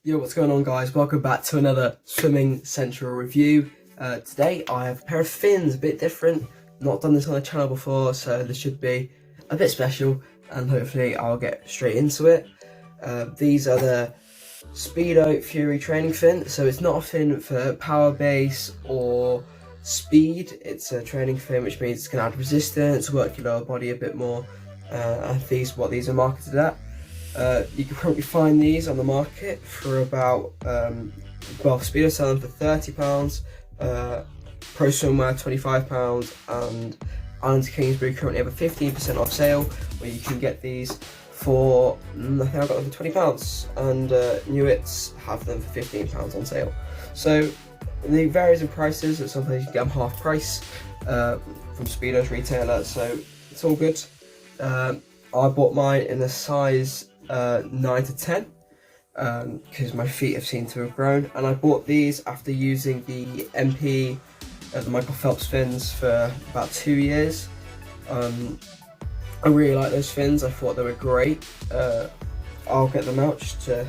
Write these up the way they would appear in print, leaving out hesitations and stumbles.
Yo, what's going on guys? Welcome back to another Swimming Central review. Today I have a pair of fins, a bit different. Not done this on the channel before, so this should be a bit special and hopefully I'll get straight into it. These are the Speedo Fury training fin. So it's not a fin for power base or speed, it's a training fin which means it's going to add resistance, work your lower body a bit more, and what these are marketed at. You can probably find these on the market for about, Speedo selling for £30, Pro Swimwear £25, and Islands Kingsbury currently have a 15% off sale where you can get these for, I think I got them for £20, and Newits have them for £15 on sale. So they varies in prices, at some places you can get them half price from Speedo's retailer, so it's all good. I bought mine in a size 9 to 10 because my feet have seemed to have grown, and I bought these after using the MP, the Michael Phelps fins for about 2 years. I really like those fins, I thought they were great. I'll get them out just to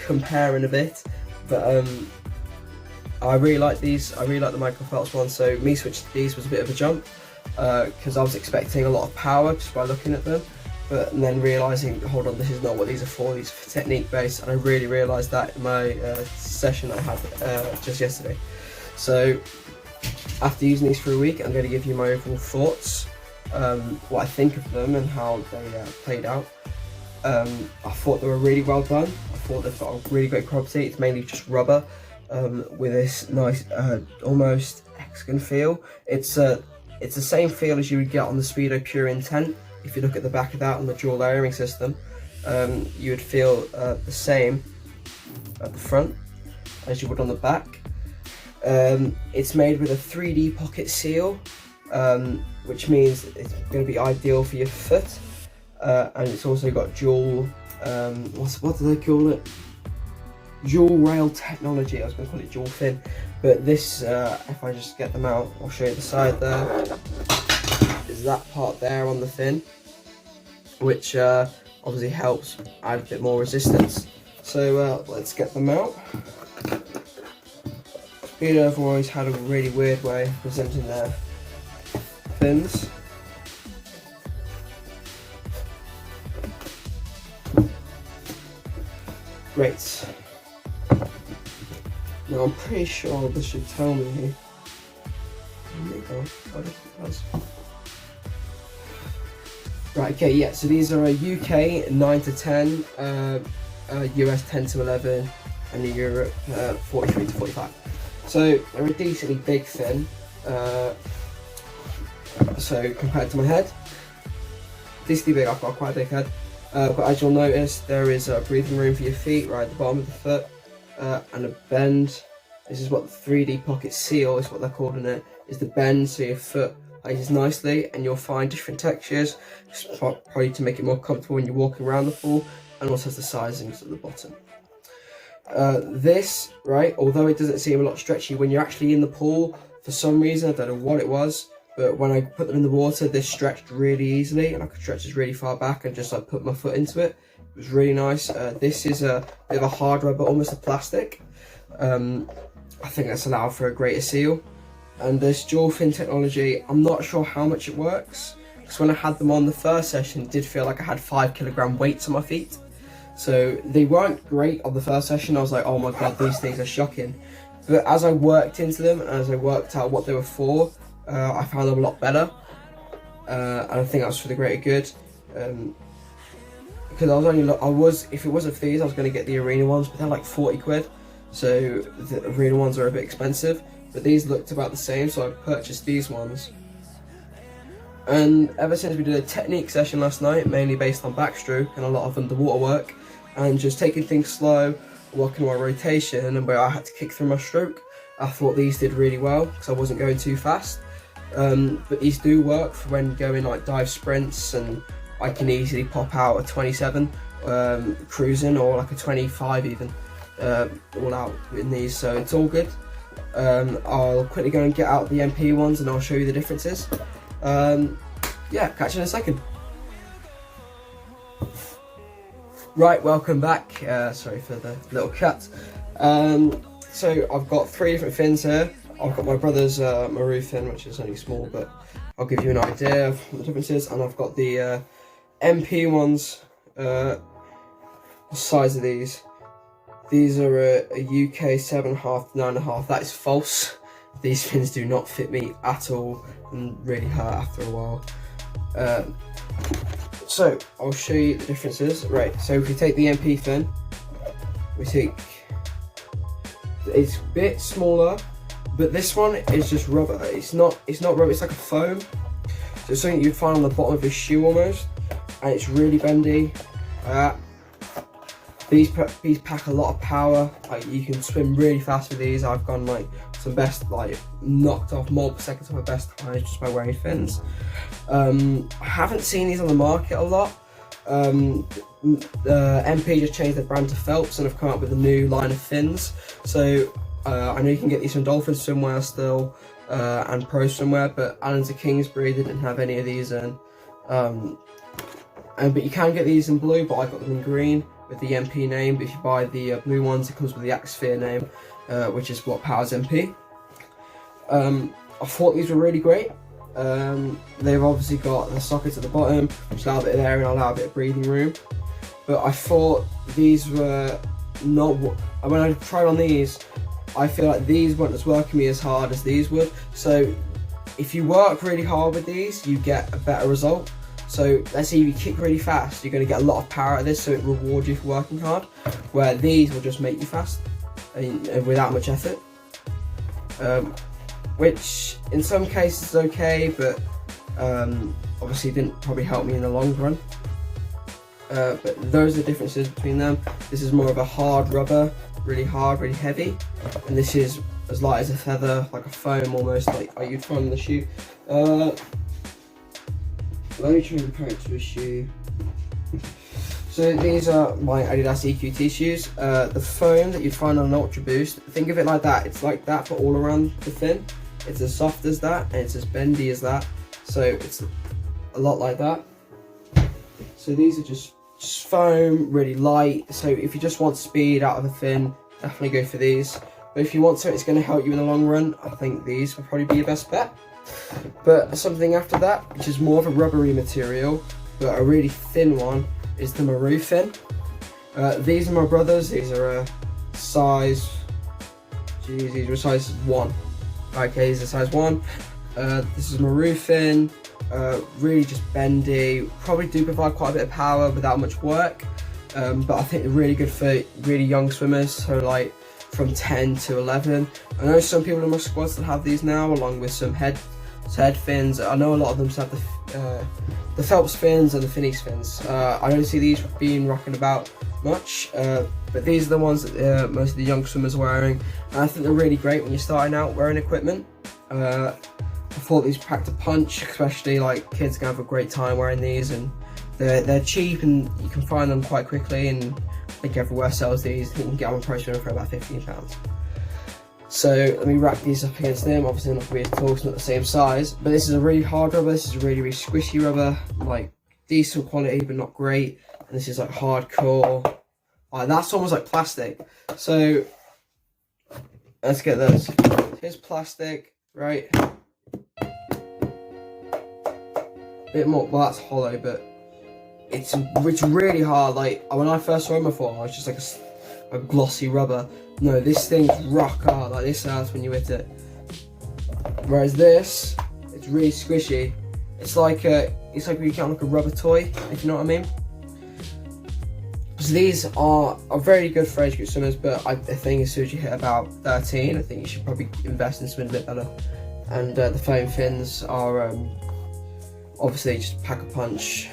compare in a bit, but I really like these. I really like the Michael Phelps one, so me switching to these was a bit of a jump because I was expecting a lot of power just by looking at them. But then realising, hold on, this is not what these are for, these are for technique based, and I really realised that in my session I had just yesterday. So after using these for a week, I'm going to give you my overall thoughts, what I think of them and how they played out. I thought they were really well done. I thought they've got a really great quality. It's mainly just rubber with this nice almost hexagon feel. It's the same feel as you would get on the Speedo Pure Intent. If you look at the back of that on the dual layering system, you would feel the same at the front as you would on the back. It's made with a 3D pocket seal, which means it's going to be ideal for your foot, and it's also got dual, what do they call it? Dual rail technology. I was going to call it dual fin, but this, if I just get them out, I'll show you the side there. Is that part there on the fin, which obviously helps add a bit more resistance. So let's get them out. Speedo have always had a really weird way of presenting their fins. Great. Now I'm pretty sure this should tell me here. There you go. Right, okay, yeah, so these are a UK 9 to 10, US 10 to 11, and in Europe 43 to 45. So they're a decently big fin, so compared to my head, decently big. I've got quite a big head, but as you'll notice, there is a breathing room for your feet right at the bottom of the foot, and a bend. This is what the 3D pocket seal is what they're calling it, is the bend so your foot places nicely, and you'll find different textures probably to make it more comfortable when you're walking around the pool, and also has the sizings at the bottom. This, right, although it doesn't seem a lot stretchy, when you're actually in the pool, for some reason, I don't know what it was, but when I put them in the water, this stretched really easily, and I could stretch this really far back and just like put my foot into it. It was really nice. This is a bit of a hard rubber, almost a plastic. I think that's allowed for a greater seal. And this dual fin technology, I'm not sure how much it works, because when I had them on the first session, it did feel like I had 5 kilogram weights on my feet. So they weren't great on the first session. I was like, oh my god, these things are shocking. But as I worked into them, and as I worked out what they were for, I found them a lot better. And I think that was for the greater good. Because if it wasn't for these, I was going to get the arena ones, but they're like 40 quid. So the arena ones are a bit expensive. But these looked about the same, so I purchased these ones. And ever since we did a technique session last night, mainly based on backstroke and a lot of underwater work, and just taking things slow, working my rotation, and where I had to kick through my stroke, I thought these did really well because I wasn't going too fast. But these do work for when going like dive sprints, and I can easily pop out a 27 cruising, or like a 25 even, all out in these, so it's all good. I'll quickly go and get out the MP ones and I'll show you the differences. Yeah, catch you in a second. Right, welcome back. Sorry for the little cut. So I've got 3 different fins here. I've got my brother's Marufin, which is only small, but I'll give you an idea of the differences. And I've got the MP ones. The size of these. These are a UK 7.5 to 9.5. That is false. These fins do not fit me at all and really hurt after a while. So I'll show you the differences. Right, so if we take the MP fin, it's a bit smaller, but this one is just rubber. It's not rubber, it's like a foam. So it's something you'd find on the bottom of your shoe almost, and it's really bendy. These pack a lot of power. Like, you can swim really fast with these. I've gone like some best, like knocked off multiple seconds of my best times just by wearing fins. I haven't seen these on the market a lot. MP just changed their brand to Phelps and have come up with a new line of fins. So I know you can get these from Dolphin Swimwear still and Pro Swimwear, but Allen's of Kingsbury didn't have any of these in. But you can get these in blue, but I got them in green with the MP name. But if you buy the blue ones, it comes with the Axsphere name, which is what powers MP. I thought these were really great. They've obviously got the sockets at the bottom, which allow a bit of air and allow a bit of breathing room. But I thought these were not. When I tried on these, I feel like these weren't as working me as hard as these would. So if you work really hard with these, you get a better result. So let's say if you kick really fast, you're going to get a lot of power out of this, so it rewards you for working hard. Where these will just make you fast and without much effort. Which in some cases is okay, but obviously didn't probably help me in the long run. But those are the differences between them. This is more of a hard rubber, really hard, really heavy, and this is as light as a feather, like a foam almost, like you'd find in the shoe. Let me try and compare it to a shoe. So these are my Adidas EQT shoes. The foam that you'd find on an Ultra Boost, think of it like that. It's like that, but all around the fin. It's as soft as that, and it's as bendy as that. So it's a lot like that. So these are just foam, really light. So if you just want speed out of a fin, definitely go for these. But if you want something that's going to help you in the long run, I think these would probably be your best bet. But something after that, which is more of a rubbery material, but a really thin one, is the Marufin. These are my brother's. These are a size. Geez, these are a size 1. Okay, these are size 1. This is Marufin. Really just bendy. Probably do provide quite a bit of power without much work. But I think they're really good for really young swimmers. So like from 10 to 11. I know some people in my squad still have these now, along with some head fins. I know a lot of them still have the Phelps fins and the Phineas fins. I don't see these being rocking about much, but these are the ones that most of the young swimmers are wearing, and I think they're really great when you're starting out wearing equipment. I thought these packed a punch, especially like kids can have a great time wearing these, and they're cheap and you can find them quite quickly, and I think everywhere sells these. I think you can get them on Pro Swimmer for about £15. So let me rack these up against them. Obviously not weird at all, it's not the same size, but this is a really hard rubber. This is a really, really squishy rubber, like decent quality but not great. And this is like hardcore. That's almost like plastic. So let's get those. Here's plastic, right? Bit more, well that's hollow, but it's really hard. Like when I first saw them before, I was just like a glossy rubber. No, this thing's rock hard. Like this hurts when you hit it. Whereas this, it's really squishy. It's like when you get on like a rubber toy, if you know what I mean. So these are very good for age group swimmers, but I think as soon as you hit about 13, I think you should probably invest in swimming a bit better. And the foam fins are obviously just pack a punch.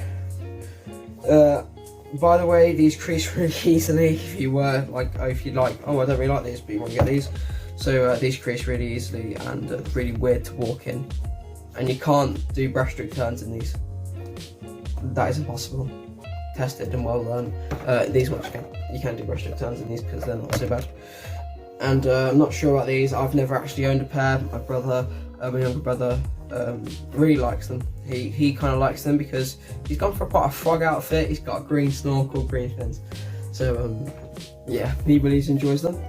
By the way, these crease really easily if you were like, if you like, oh I don't really like these, but you want to get these. So these crease really easily and really weird to walk in. And you can't do breaststroke turns in these. That is impossible. Tested and well learned. These ones you can do breaststroke turns in these because they're not so bad. And I'm not sure about these. I've never actually owned a pair. My brother my younger brother, really likes them. He kind of likes them because he's gone for quite a frog outfit. He's got a green snorkel, green fins. So yeah, he really enjoys them.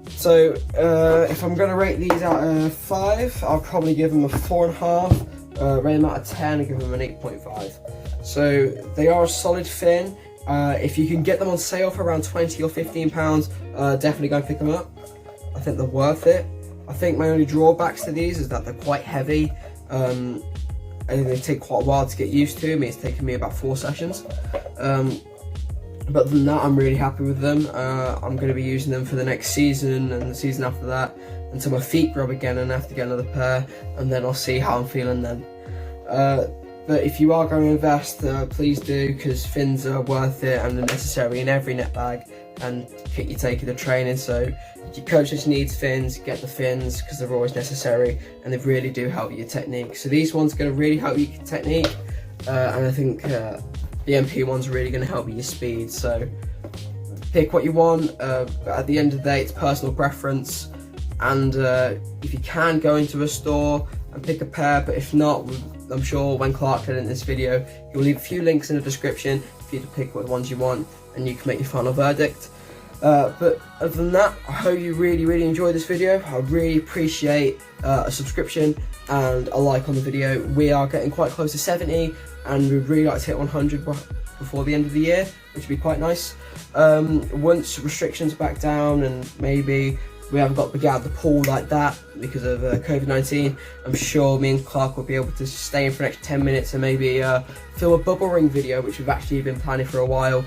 So if I'm going to rate these out of 5, I'll probably give them a 4.5. Rate them out of 10 and give them an 8.5. So they are a solid fin. If you can get them on sale for around £20 or £15, definitely go and pick them up. I think they're worth it. I think my only drawbacks to these is that they're quite heavy, and they take quite a while to get used to. I mean, it's taken me about 4 sessions. But other than that, I'm really happy with them. I'm going to be using them for the next season and the season after that until my feet grow again and I have to get another pair, and then I'll see how I'm feeling then. But if you are going to invest, please do, because fins are worth it and they're necessary in every net bag and kit you take in the training. So if your coach just needs fins, get the fins, because they're always necessary and they really do help your technique. So these ones are going to really help your technique, and I think the MP one's really going to help your speed. So pick what you want, but at the end of the day, it's personal preference. And if you can, go into a store and pick a pair, but if not, I'm sure when Clark did in this video, he'll leave a few links in the description for you to pick what ones you want, and you can make your final verdict. But other than that, I hope you really enjoyed this video. I really appreciate a subscription and a like on the video. We are getting quite close to 70, and we'd really like to hit 100 before the end of the year, which would be quite nice. Once restrictions back down and maybe we haven't got to get out of the pool like that because of COVID-19, I'm sure me and Clark will be able to stay in for an extra 10 minutes and maybe film a bubble ring video, which we've actually been planning for a while.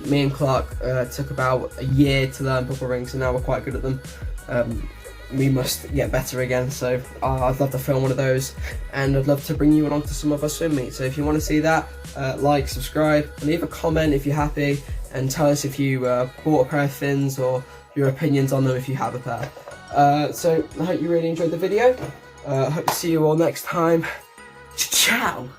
Me and Clark took about a year to learn bubble rings, and now we're quite good at them. We must get better again, so I'd love to film one of those, and I'd love to bring you along to some of our swim meets. So if you want to see that, like, subscribe, and leave a comment if you're happy, and tell us if you bought a pair of fins or your opinions on them if you have a pair. So I hope you really enjoyed the video. I hope to see you all next time. Ciao!